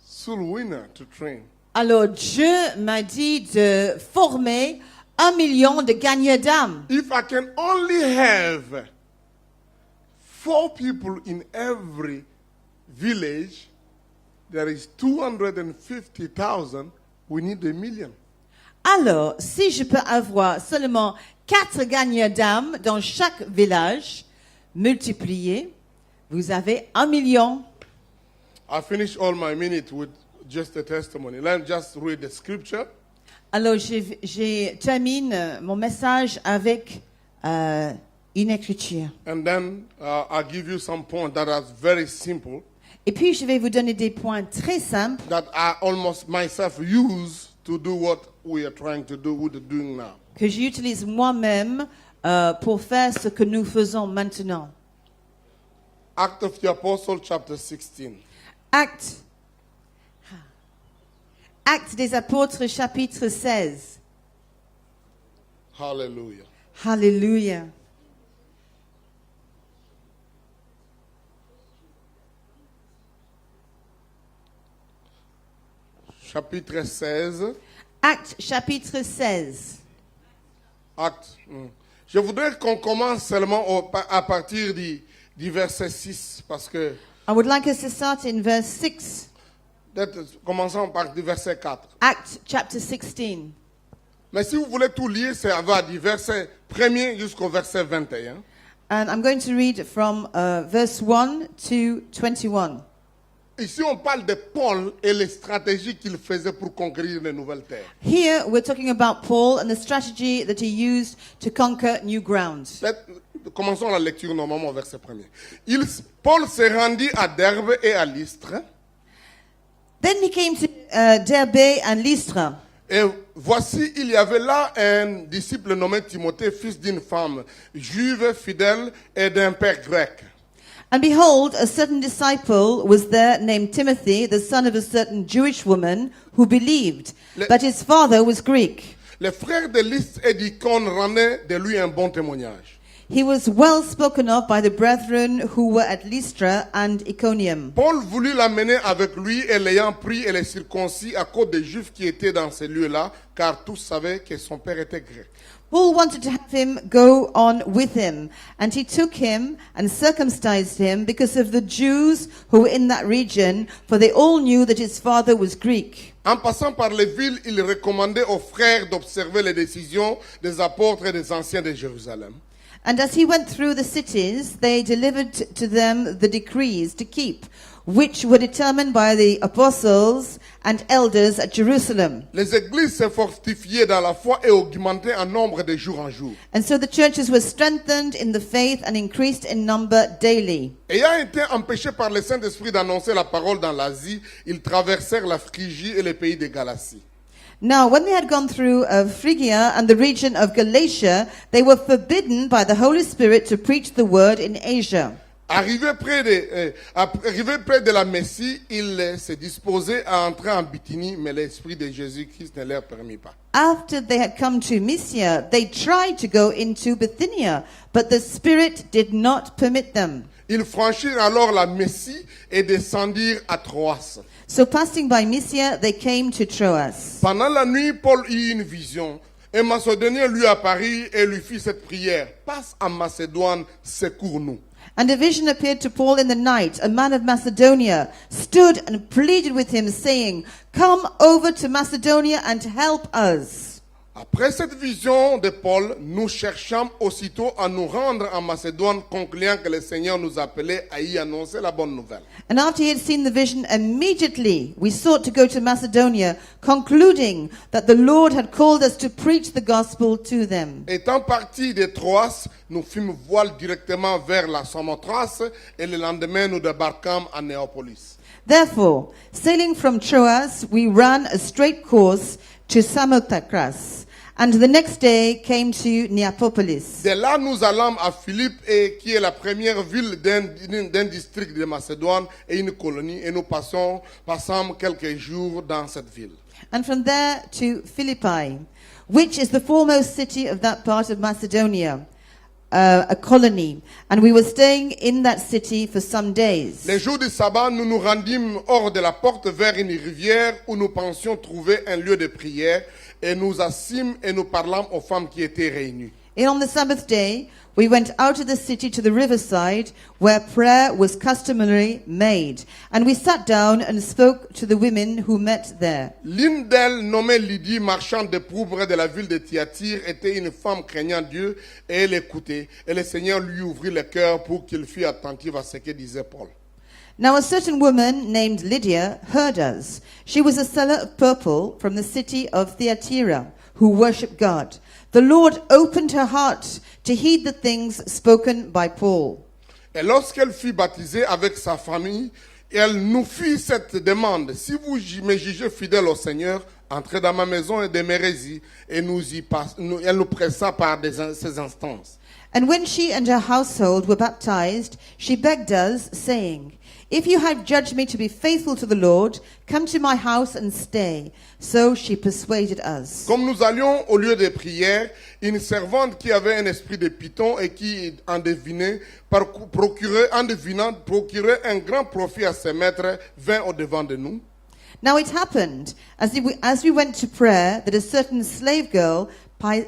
soul winner to train. Alors Dieu m'a dit de former 1 million de gagnants d'âmes. If I can only have 4 people in every village, there is 250,000. We need 1 million. Alors, si je peux avoir seulement 4 gagnants d'âmes dans chaque village, multiplié, vous avez 1 million. I finish all my minute with just a testimony. Let me just read the scripture. Alors, j'ai termine mon message avec une écriture. And then I'll give you some points that are very simple Et puis, je vais vous donner des points très simples that I almost myself use to do what we are trying to do, we're doing now. que j'utilise moi-même pour faire ce que nous faisons maintenant. Acts of the Apostle, chapter 16. Actes des Apôtres, chapitre 16. Hallelujah. Alléluia. Chapitre 16. Actes, chapitre 16. Actes. Je voudrais qu'on commence seulement à partir du verset 6, parce que I would like us to start in verse 6. commençons par du verset 4. Acts chapter 16. Mais si vous voulez tout lire, ça va du verset 1er jusqu'au verset 21. And I'm going to read from verse 1 to 21. Ici, on parle de Paul et les stratégies qu'il faisait pour conquérir les nouvelles terres. Here we're talking about Paul and the strategy that he used to conquer new ground. Commençons la lecture normalement au verset 1er. Paul se rendit à Derbe et à Lystre. Then he came to Derbe and Lystra. Et voici, il y avait là un disciple nommé Timothée, fils d'une femme juive fidèle et d'un père grec. And behold, a certain disciple was there named Timothy, the son of a certain Jewish woman who believed, but his father was Greek. Les frères de Lystre et d'Icône rendaient de lui un bon témoignage. He was well spoken of by the brethren who were at Lystra and Iconium. Paul voulut l'amener avec lui et l'ayant pris et les circoncis à cause des Juifs qui étaient dans ces lieux-là, car tous savaient que son père était grec. Paul wanted to have him go on with him, and he took him and circumcised him because of the Jews who were in that region, for they all knew that his father was Greek. En passant par les villes, il recommandait aux frères d'observer les décisions des apôtres et des anciens de Jérusalem. And as he went through the cities, they delivered to them the decrees to keep, which were determined by the apostles and elders at Jerusalem. Les églises se fortifiaient dans la foi et augmentaient en nombre de jour en jour. And so the churches were strengthened in the faith and increased in number daily. Ayant été empêchés par le Saint-Esprit d'annoncer la parole dans l'Asie, ils traversèrent la Phrygie et les pays de Galatie. Now, when they had gone through Phrygia and the region of Galatia, they were forbidden by the Holy Spirit to preach the word in Asia. Arrivés près de la Messie, ils se disposaient à entrer en Bithynie, mais l'Esprit de Jésus-Christ ne leur permit pas. After they had come to Mysia, they tried to go into Bithynia, but the Spirit did not permit them. Ils franchirent alors la Messie et descendirent à Troas. So passing by Mysia, they came to Troas. Pendant la nuit, Paul eut une vision. Un Macédonien lui apparut et lui fit cette prière. Passe en Macédoine, secours-nous. And a vision appeared to Paul in the night. A man of Macedonia stood and pleaded with him, saying, "Come over to Macedonia and help us." Après cette vision de Paul, nous cherchâmes aussitôt à nous rendre en Macédoine, concluant que le Seigneur nous appelait à y annoncer la bonne nouvelle. And after he had seen the vision, immediately we sought to go to Macedonia, concluding that the Lord had called us to preach the gospel to them. Étant partis de Troas, nous fîmes voile directement vers la Samothrace et le lendemain nous débarquâmes à Néapolis. Therefore, sailing from Troas, we ran a straight course to Samothrace, and the next day came to Neapolis. De là, nous allâmes à Philippe, qui est la première ville d'un district de Macédoine et une colonie, et nous passâmes quelques jours dans cette ville. And from there to Philippi, which is the foremost city of that part of Macedonia, a colony, and we were staying in that city for some days. Les jours du sabbat, nous nous rendîmes hors de la porte vers une rivière où nous pensions trouver un lieu de prière, et nous assîmes et nous parlâmes aux femmes qui étaient réunies. And on the Sabbath day, we went out of the city to the riverside where prayer was customarily made. And we sat down and spoke to the women who met there. L'une d'elles, nommée Lydie, marchande de pourpre de la ville de Thyatire, était une femme craignant Dieu et elle écoutait. Et le Seigneur lui ouvrit le cœur pour qu'il fût attentif à ce que disait Paul. Now a certain woman named Lydia heard us. She was a seller of purple from the city of Thyatira, who worshipped God. The Lord opened her heart to heed the things spoken by Paul. Et lorsqu'elle fut baptisée avec sa famille, elle nous fit cette demande. Si vous me jugez fidèle au Seigneur, entrez dans ma maison et demeurez-y. Et elle nous pressa par ses instances. And when she and her household were baptized, she begged us, saying, If you have judged me to be faithful to the Lord, come to my house and stay. So she persuaded us. Comme nous allions au lieu de prière, une servante qui avait un esprit de python et qui en devinait, procurait un grand profit à ses maîtres, vint au-devant de nous. Now it happened, as we went to prayer, that a certain slave girl,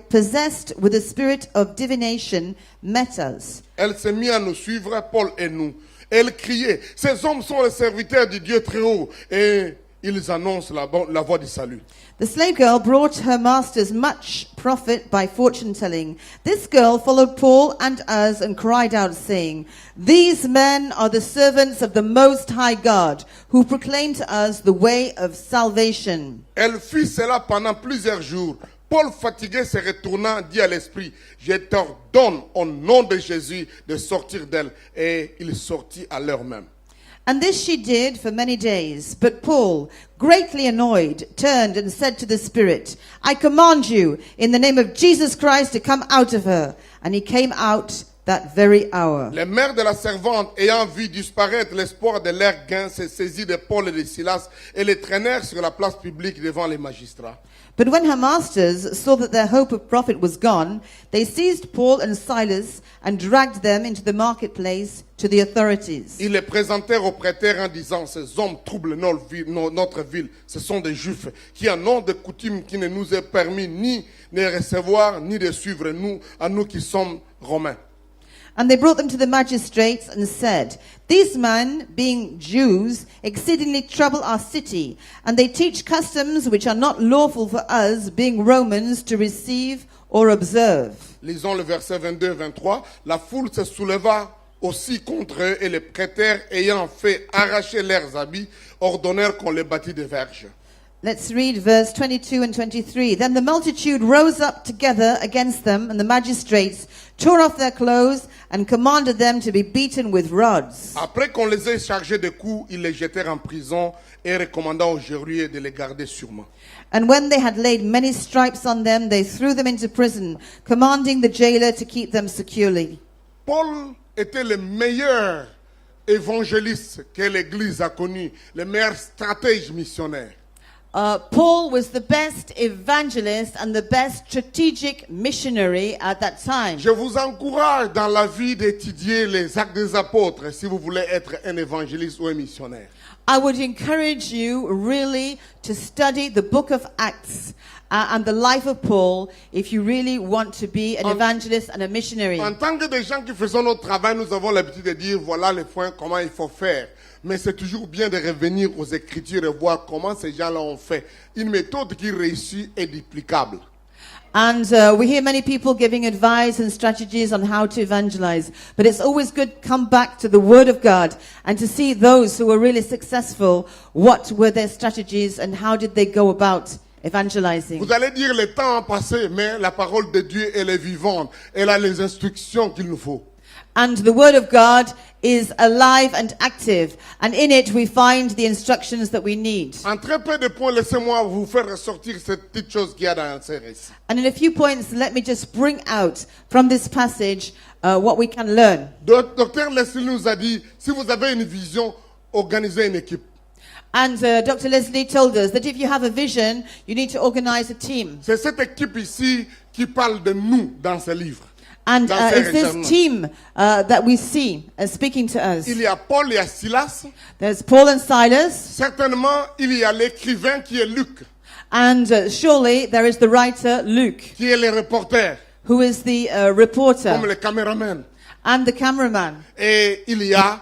possessed with a spirit of divination, met us. Elle se mit à nous suivre, Paul et nous. Elle criait, ces hommes sont les serviteurs du Dieu très haut et ils annoncent la voie du salut. The slave girl brought her masters much profit by fortune telling. This girl followed Paul and us and cried out, saying, These men are the servants of the Most High God, who proclaim to us the way of salvation. Elle fit cela pendant plusieurs jours. Paul, fatigué, se retourna, dit à l'esprit, je t'ordonne au nom de Jésus de sortir d'elle. Et il sortit à l'heure même. And this she did for many days. But Paul, greatly annoyed, turned and said to the spirit, I command you, in the name of Jesus Christ, to come out of her. And he came out that very hour. Les mères de la servante, ayant vu disparaître l'espoir de leur gain, se saisirent de Paul et de Silas et les traînèrent sur la place publique devant les magistrats. But when her masters saw that their hope of profit was gone, they seized Paul and Silas and dragged them into the marketplace to the authorities. Ils les présentèrent aux prêteurs en disant, ces hommes troublent notre ville. Ce sont des Juifs qui en ont des coutumes qui ne nous est permis ni de recevoir ni de suivre à nous qui sommes Romains. And they brought them to the magistrates and said, These men, being Jews, exceedingly trouble our city, and they teach customs which are not lawful for us, being Romans, to receive or observe. Lisons le verset 22-23. La foule se souleva aussi contre eux et les prêteurs, ayant fait arracher leurs habits, ordonnèrent qu'on les bâtît de verges. Let's read verse 22 and 23. Then the multitude rose up together against them, and the magistrates tore off their clothes and commanded them to be beaten with rods. Après qu'on les ait chargés de coups, ils les jetèrent en prison et recommandant aux geôliers de les garder sûrement. And when they had laid many stripes on them, they threw them into prison, commanding the jailer to keep them securely. Paul était le meilleur évangéliste que l'Église a connu, le meilleur stratège missionnaire. Paul was the best evangelist and the best strategic missionary at that time. Je vous encourage dans la vie d'étudier les actes des apôtres si vous voulez être un évangéliste ou un missionnaire. I would encourage you really to study the book of Acts and the life of Paul if you really want to be an evangelist and a missionary. En tant que des gens qui faisons notre travail, nous avons l'habitude de dire voilà les points, comment il faut faire. Mais c'est toujours bien de revenir aux Écritures et voir comment ces gens-là ont fait. Une méthode qui réussit et duplicable. And we hear many people giving advice and strategies on how to evangelize. But it's always good to come back to the Word of God and to see those who were really successful, what were their strategies and how did they go about evangelizing. Vous allez dire le temps a passé, mais la parole de Dieu, elle est vivante. Elle a les instructions qu'il nous faut. And the Word of God is alive and active. And in it we find the instructions that we need. En très peu de points, laissez-moi vous faire ressortir cette petite chose qu'il y a dans ce récit. And in a few points, let me just bring out from this passage what we can learn. Docteur Leslie nous a dit, si vous avez une vision, organisez une équipe. And Dr. Leslie told us that if you have a vision, you need to organize a team. C'est cette équipe ici qui parle de nous dans ce livre. And it's this team that we see speaking to us. Il y a Paul et Silas. There's Paul and Silas. Certainement, il y a l'écrivain qui est Luc. And surely there is the writer Luke, Qui est le reporter. who is the reporter, comme le caméraman. and the cameraman. Et il y a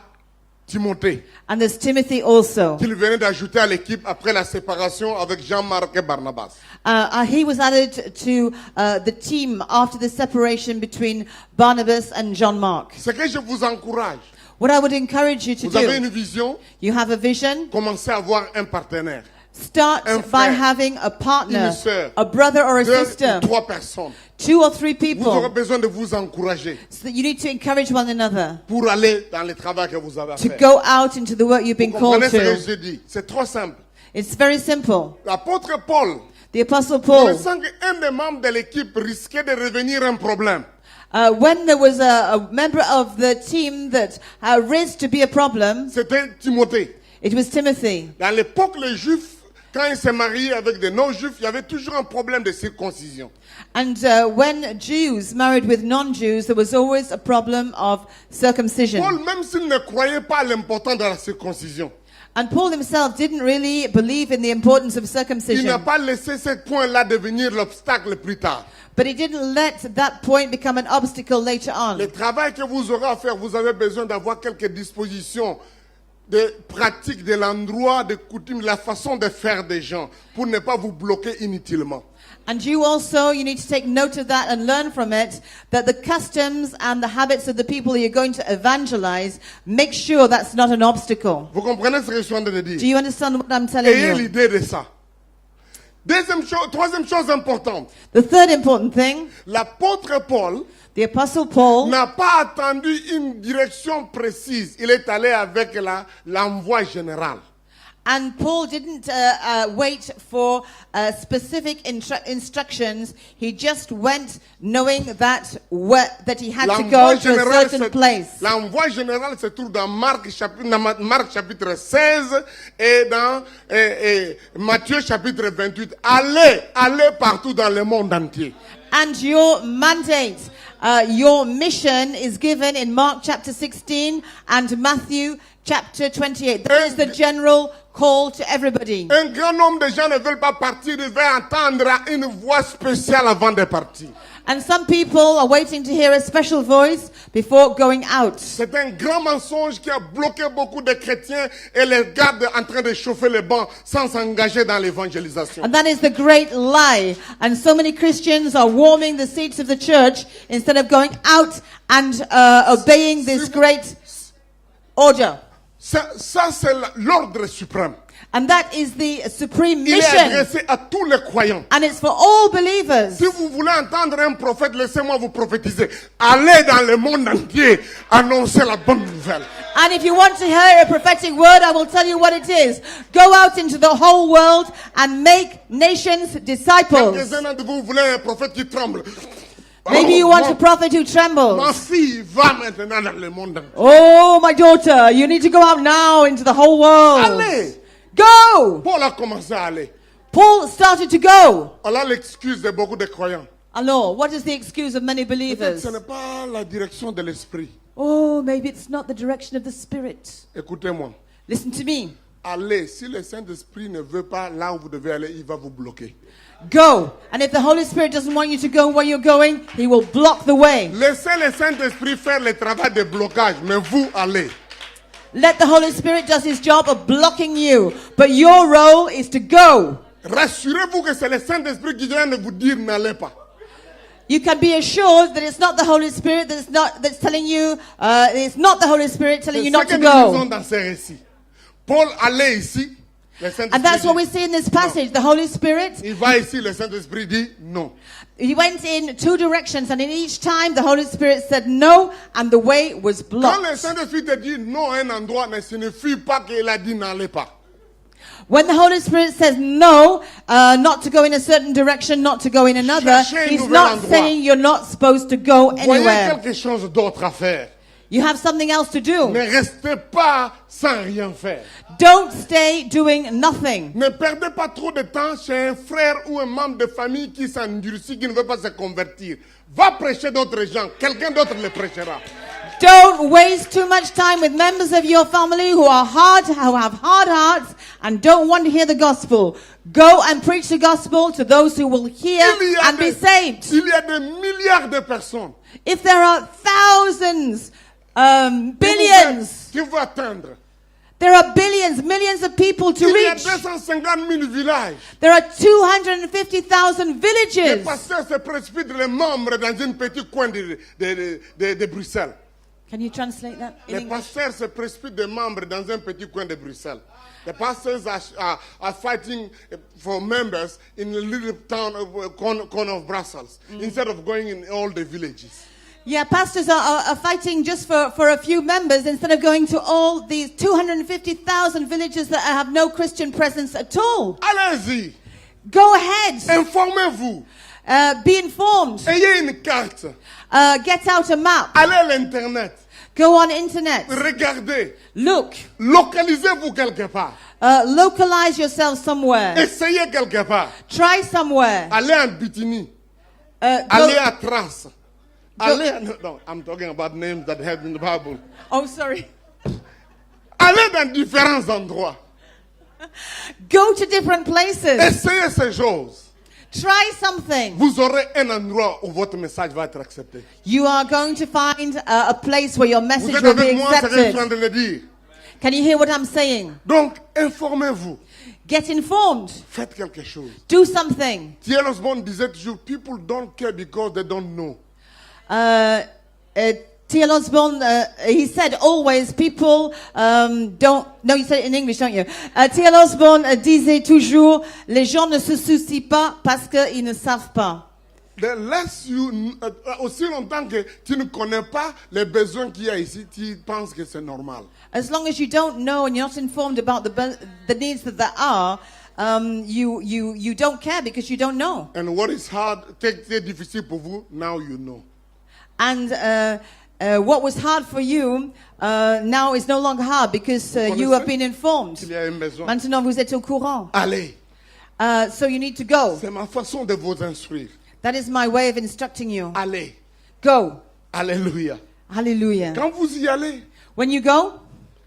Timothée, And there's Timothy also. qu'il venait d'ajouter à l'équipe après la séparation avec Jean-Marc et Barnabas. He was added to the team after the separation between Barnabas and John Mark. Ce que je vous encourage, What I would encourage you to vous avez do, une vision, you have a vision, commencez à avoir un partenaire. start Un by frère, having a partner, une sœur, a brother or a 2 sister, ou 3 personnes. 2 or 3 Vous aurez people. besoin de vous encourager So that you need to encourage one another pour aller dans le travail que vous avez à to faire. go out into the work you've been Vous called comprenez ce que to. je dis? C'est trop simple. It's very simple. L'apôtre Paul, The Apostle Paul, pensant qu'un des membres de l'équipe risquait de revenir un problème, when there was a member of the team that risked to be a problem, c'était Timothée. it was Timothy. Dans l'époque, les Juifs, quand ils se mariaient avec des non-Juifs, il y avait toujours un problème de circoncision. And when Jews married with non-Jews, there was always a problem of circumcision. Paul, même s'il ne croyait pas à l'importance de la circoncision, And Paul himself didn't really believe in the importance of il n'a circumcision. pas laissé ce point-là devenir l'obstacle plus tard. But he didn't let that point become an obstacle later Le on. travail que vous aurez à faire, vous avez besoin d'avoir quelques dispositions de pratique de l'endroit, de coutumes, la façon de faire des gens pour ne pas vous bloquer inutilement. And you also, you need to take note of that and learn from it, that the customs and the habits of the people you're going to evangelize, make sure that's not an obstacle. Vous comprenez ce que je suis en train de Do dire? you understand what I'm telling Ayez you? l'idée de ça. Troisième chose importante, The third important thing, l'apôtre Paul the Apostle Paul n'a pas attendu une direction précise. Il est allé avec l'envoi général. And Paul didn't wait for specific instructions. He just went knowing that he had to go to a certain place. L'envoi général se trouve dans Marc chapitre 16 et dans Matthieu chapitre 28. Allez partout dans le monde entier. And your mandate, your mission is given in Mark chapter 16 and Matthew chapter 28. That is the general call to everybody. Un grand nombre de gens ne veulent pas partir, ils veulent entendre une voix spéciale avant de partir. And some people are waiting to hear a special voice before going out. C'est un grand mensonge qui a bloqué beaucoup de chrétiens et les garde en train de chauffer les bancs sans s'engager dans l'évangélisation. And that is the great lie. And so many Christians are warming the seats of the church instead of going out and obeying this great order. Ça c'est l'ordre suprême. And that is the supreme Il est mission. adressé à tous les croyants. And it's for all believers. Si vous voulez entendre un prophète, laissez-moi vous prophétiser. Allez dans le monde entier, annoncer la bonne nouvelle. And if you want to hear a prophetic word, I will tell you what it is. Go out into the whole world and make nations disciples. Quelques-uns d'entre vous voulez un prophète qui tremble. Maybe you want a prophet who Ma trembles. fille va maintenant dans le monde entier. Oh, my daughter, you need to go out now into the whole world. Allez. Go! Paul a commencé à aller. Paul started to go. Voilà l'excuse de beaucoup de croyants. Alors, what is the excuse of many Peut-être believers? ce n'est pas la direction de l'esprit. Oh, maybe it's not the direction of the Spirit. Écoutez-moi. Listen to me. Allez, si le Saint-Esprit ne veut pas là où vous devez aller, il va vous bloquer. Go. And if the Holy Spirit doesn't want you to go where you're going, He will block the way. Laissez le Saint-Esprit faire le travail de blocage, mais vous allez. Let the Holy Spirit does His job of blocking you. But your role is to go. Rassurez-vous que c'est le Saint-Esprit qui vient de vous dire n'allez pas. You can be assured that it's not the Holy Spirit that's telling you, it's not the Holy Spirit telling you C'est ce not que to nous lisons go. dans ces récits. Paul allait ici, le Saint-Esprit And that's what we dit, see in this passage. The Holy Spirit, il va ici, le Saint-Esprit dit non. He went in 2 directions, and in each time the Holy Spirit said no, and the way was Quand le blocked. Saint-Esprit te dit non à un endroit, ne signifie pas qu'il a dit n'allez pas. When the Holy Spirit says no, not to go in a certain direction, not to go in another, Cherchez un He's nouvel not endroit. saying you're not supposed to go Voyez anywhere. quelque chose d'autre à faire. You have something else to do. Ne restez pas sans rien faire. Don't stay doing nothing. Ne perdez pas trop de temps chez un frère ou un membre de famille qui s'endurcit, qui ne veut pas se convertir. Va prêcher d'autres gens. Quelqu'un d'autre le prêchera. Don't waste too much time with members of your family who have hard hearts and don't want to hear the gospel. Go and preach the gospel to those who will hear and be saved. Il y a des milliards de personnes If there are thousands, billions, qui vont atteindre. there are billions, millions of people to Il y a reach. 250 000 villages. There are 250,000 Les villages. pasteurs se précipitent les membres dans un petit coin de Bruxelles. Can you translate that in Les English? pasteurs se précipitent des membres dans un petit coin de Bruxelles. The pastors are fighting for members in a little town of corner of Brussels instead of going in all the villages. Yeah, pastors are fighting just for a few members instead of going to all these 250,000 villages that have no Christian presence at all. Allez-y, Go ahead. informez-vous. Be informed. Ayez une carte. Get out a map. Allez à l'internet. Go on internet. Regardez. Look. Localisez-vous quelque part. Localize yourself somewhere. Essayez quelque part. Try somewhere. Allez en Bithynie. Allez à Thrace. Allez à... No, I'm talking about names that have in the Bible. Oh, sorry. Allez dans différents endroits. Go to different places. Essayez ces choses. Try something. Vous aurez un endroit où votre message va être accepté. You are going to find a place where your Vous message êtes will be avec moi, c'est ce que je suis en accepted. train de dire. Can you hear what I'm saying? Donc, informez-vous. Get informed. Faites quelque chose. Do something. T.L. Osborne disait toujours, people don't care because they don't know. T.L. Osborne, he said always people don't... No, you said it in English, don't you? T.L. Osborne disait toujours, les gens ne se soucient pas parce qu'ils ne savent pas. The less you, aussi longtemps que tu ne connais pas les besoins qu'il y a ici, tu penses que c'est normal. As long as you don't know and you're not informed about the needs that there are, you don't care because you don't know. And what is hard, c'est difficile pour vous, now you know. And what was hard for you now is no longer hard because you have been informed. Il y a un besoin. Maintenant, vous êtes au courant. Allez. So you need to go. C'est ma façon de vous instruire. That is my way of instructing you. Allez. Go. Alléluia. Hallelujah. Quand vous y allez, When you go,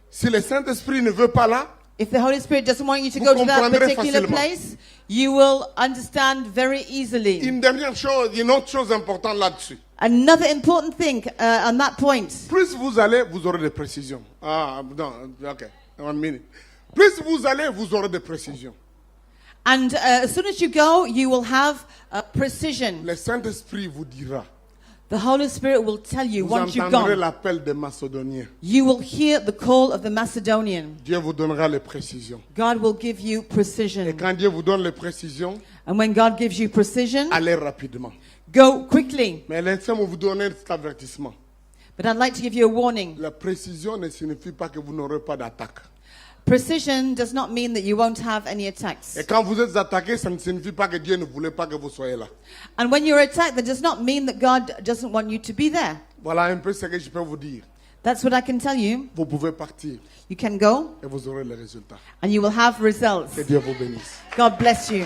si le Saint-Esprit ne veut pas là, if the Holy Spirit doesn't want you to Vous go to that comprendrez particular facilement. place, you will understand very easily. une dernière chose, une autre chose importante là-dessus. Another important thing on that point. Plus vous allez, vous aurez des précisions. Ah, non, ok, 1 minute. Plus vous allez, vous aurez des précisions. And as soon as you go, you will have precision. Le Saint-Esprit vous dira. The Holy Spirit will tell you Vous once you've entendrez gone. l'appel des Macédoniens. You will hear the call of the Macedonian. Dieu vous donnera les précisions. God will give you Et precision. quand Dieu vous donne les précisions, And when God gives you precision, allez rapidement. go quickly. Mais laissez-moi vous donner cet avertissement. But I'd like to give you a warning. La précision ne signifie pas que vous n'aurez pas d'attaque. Precision does not mean that you won't have any attacks. Et quand vous êtes attaqué, ça ne signifie pas que Dieu ne voulait pas que vous soyez là. And when you're attacked, that does not mean that God doesn't want you to be there. Voilà un peu ce que je peux vous dire. That's what I can tell you. Vous pouvez partir You can go et vous aurez les résultats. and you will have results. Que Dieu vous bénisse. God bless you.